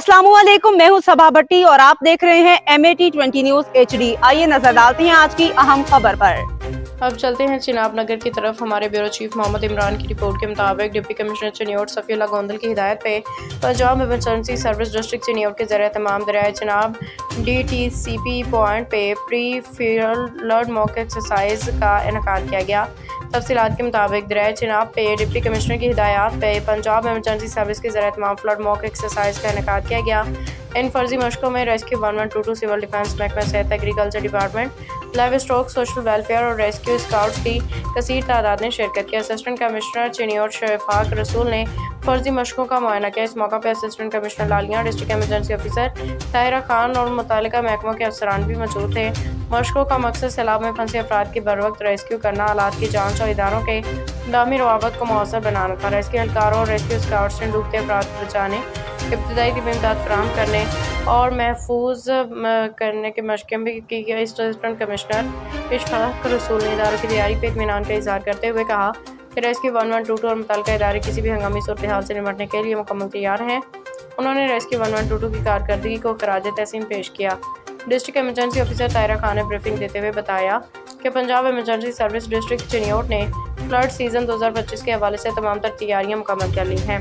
अस्सलाम वालेकुम, मैं हूं सबा भट्टी और आप देख रहे हैं MAT20 न्यूज HD। आइए नजर डालते हैं आज की अहम खबर पर। अब चलते हैं चिनाब नगर की तरफ। हमारे ब्यूरो चीफ मोहम्मद इमरान की रिपोर्ट के मुताबिक डिप्टी कमिश्नर चिन्योट सफीउल्लाह गोंदल की हिदायत पे Punjab emergency service district Chiniot के ज़रिए तमाम दरियाए चिनाब DTCP पॉइंट पे प्री फ्लड मॉक एक्सरसाइज का इनेकाद किया गया। तफसीलात के मुताबिक दरियाए चिनाब पे डिप्टी कमिश्नर की हिदायत पे पंजाब इमरजेंसी सर्विस के ज़रिए तमाम फ्लड मॉक एक्सरसाइज का इनेकाद किया गया। इन फर्जी मशकों में रेस्क्यू 1122 सिविल डिफेंस महकमा सेहत agriculture department live stock social welfare और रेस्क्यू स्काउट्स की कसीर तादाद ने शिरकत की। असिस्टेंट कमिश्नर चिन्योट शफाक रसूल ने फर्जी मशकों का मुआयना किया। इस मौका पर assistant commissioner Lalian, district emergency officer Tahira Khan और मुतालिका महकमों के अफसरान भी मौजूद थे। मशकों का मकसद सैलाब में फंसे अफराद की बर वक्त रेस्क्यू करना, हालात की जांच और इदारों के दामी रवाबत को मौसर बनाना था। रेस्क्यू एहलकारों और रेस्क्यू स्काउट्स ने डूबते अफराद को बचाने, इब्तदाई तिब्बी इमदाद फराहम करने और महफूज करने की मशक़ें भी की गई। असिस्टेंट कमिश्नर इशफाक रसूल ने इदारों की तैयारी पर इत्मीनान का इज़हार करते हुए कहा कि रेस्क्यू 1122 और मुतल्लिका इदारे किसी भी हंगामी सूरत हाल से निपटने के लिए मुकम्मल तैयार हैं। उन्होंने रेस्क्यू 1122 की कारकर्दगी को खराज तहसीन पेश किया। District emergency officer Tahira Khan ने ब्रीफिंग देते हुए बताया कि Punjab emergency service district Chiniot ने फ्लड सीज़न 2025 के हवाले से तमाम तर तैयारियाँ मुकम्मल कर ली हैं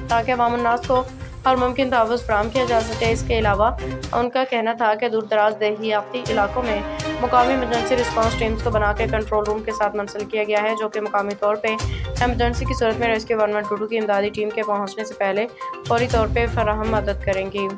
ताकि अवाम उन्नास को हर मुमकिन तहफ़्फ़ुज़ फराहम किया जा सके। इसके अलावा उनका कहना था कि दूर दराज देहाती इलाकों में मुकामी इमरजेंसी रिस्पांस टीम्स को बना के कंट्रोल रूम के साथ मंसलिक किया गया है, जो कि मुकामी तौर पे एमरजेंसी की सूरत में रेस्क्यू 1122 की इमदादी टीम के पहुंचने से पहले फौरी तौर पे फराहम मदद करेंगी।